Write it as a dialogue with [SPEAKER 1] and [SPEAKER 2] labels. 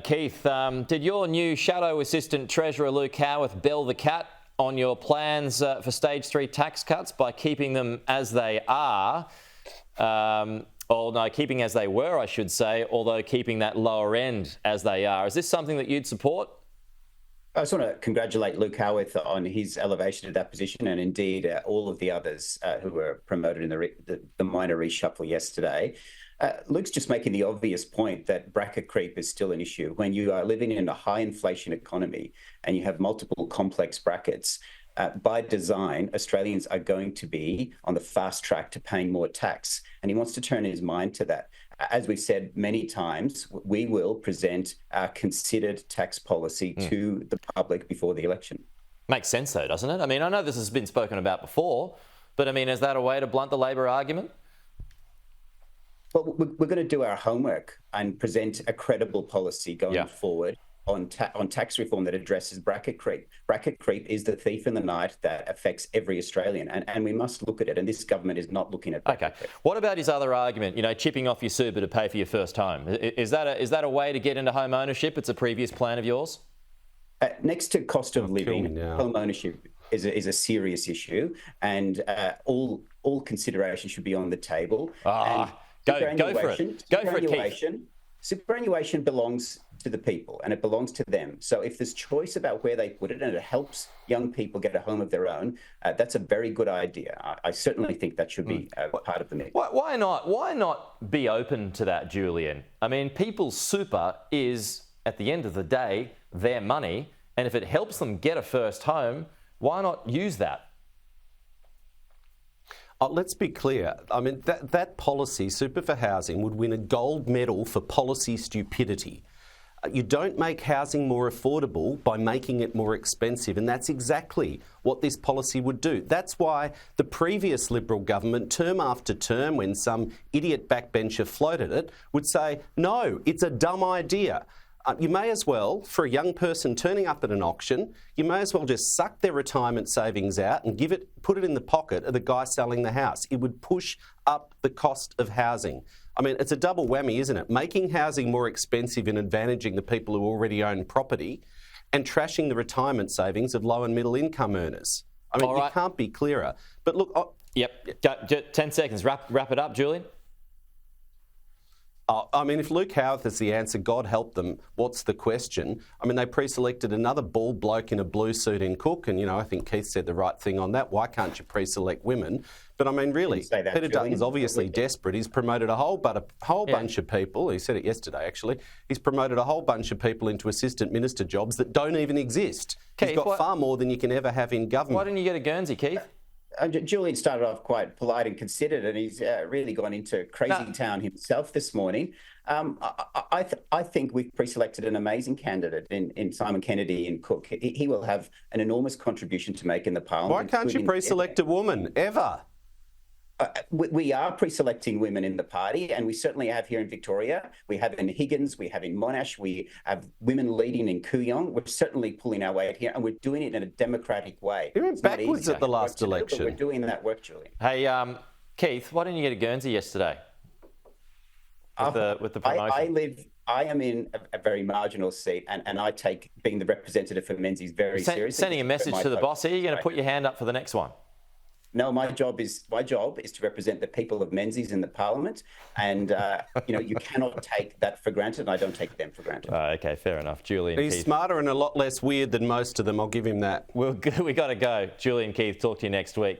[SPEAKER 1] Keith, did your new Shadow Assistant Treasurer Luke Howarth bell the cat on your plans for stage 3 tax cuts by keeping them as they are? Or no, keeping as they were, I should say, although keeping that lower end as they are. Is this something that you'd support?
[SPEAKER 2] I just want to congratulate Luke Howarth on his elevation to that position, and indeed all of the others who were promoted in the minor reshuffle yesterday. Luke's just making the obvious point that bracket creep is still an issue. When you are living in a high inflation economy and you have multiple complex brackets, by design, Australians are going to be on the fast track to paying more tax. And he wants to turn his mind to that. As we've said many times, we will present our considered tax policy to the public before the election.
[SPEAKER 1] Makes sense though, doesn't it? I mean, I know this has been spoken about before, but I mean, is that a way to blunt the Labor argument?
[SPEAKER 2] Well, we're going to do our homework and present a credible policy going forward on tax reform that addresses bracket creep. Bracket creep is the thief in the night that affects every Australian, and we must look at it, and this government is not looking at bracket creep.
[SPEAKER 1] What about his other argument, chipping off your super to pay for your first home? Is that a way to get into home ownership? It's a previous plan of yours?
[SPEAKER 2] Next to cost of living, home ownership is a serious issue, and all consideration should be on the table.
[SPEAKER 1] Go for it. Go for it, Keith.
[SPEAKER 2] Superannuation belongs to the people and it belongs to them. So if there's choice about where they put it and it helps young people get a home of their own, that's a very good idea. I certainly think that should be part of the mix.
[SPEAKER 1] Why not? Why not be open to that, Julian? I mean, people's super is, at the end of the day, their money. And if it helps them get a first home, why not use that?
[SPEAKER 3] Let's be clear. I mean, that policy, Super for Housing, would win a gold medal for policy stupidity. You don't make housing more affordable by making it more expensive, and that's exactly what this policy would do. That's why the previous Liberal government, term after term, when some idiot backbencher floated it, would say, no, it's a dumb idea. You may as well, for a young person turning up at an auction, you may as well just suck their retirement savings out and put it in the pocket of the guy selling the house. It would push up the cost of housing. I mean, it's a double whammy, isn't it? Making housing more expensive and advantaging the people who already own property and trashing the retirement savings of low and middle income earners. I mean, you can't be clearer. But look...
[SPEAKER 1] 10 seconds. Wrap it up, Julian.
[SPEAKER 3] I mean, if Luke Howarth is the answer, God help them, what's the question? I mean, they pre-selected another bald bloke in a blue suit in Cook, and, I think Keith said the right thing on that. Why can't you pre-select women? But, I mean, really, Peter Dutton's obviously desperate. He's promoted a whole bunch of people. He said it yesterday, actually. He's promoted a whole bunch of people into assistant minister jobs that don't even exist. Keith, he's got far more than you can ever have in government.
[SPEAKER 1] Why didn't you get a Guernsey, Keith?
[SPEAKER 2] Julian started off quite polite and considered, and he's really gone into crazy town himself this morning. I think we've pre-selected an amazing candidate in Simon Kennedy in Cook. He will have an enormous contribution to make in the parliament.
[SPEAKER 3] Why can't you pre-select a woman, ever?
[SPEAKER 2] We are pre-selecting women in the party, and we certainly have here in Victoria. We have in Higgins, we have in Monash, we have women leading in Kooyong. We're certainly pulling our weight here, and we're doing it in a democratic way.
[SPEAKER 3] You went backwards at the last election.
[SPEAKER 2] We're doing that work, Julian.
[SPEAKER 1] Hey, Keith, why didn't you get a Guernsey yesterday with the promotion?
[SPEAKER 2] I am in a very marginal seat, and I take being the representative for Menzies very seriously.
[SPEAKER 1] Sending a message to the boss here, you're going to put your hand up for the next one.
[SPEAKER 2] No, my job is to represent the people of Menzies in the parliament, and you cannot take that for granted, and I don't take them for granted.
[SPEAKER 1] Okay, fair enough. Julian
[SPEAKER 3] He's
[SPEAKER 1] Keith.
[SPEAKER 3] Smarter and a lot less weird than most of them, I'll give him that.
[SPEAKER 1] We got to go. Julian Keith, talk to you next week.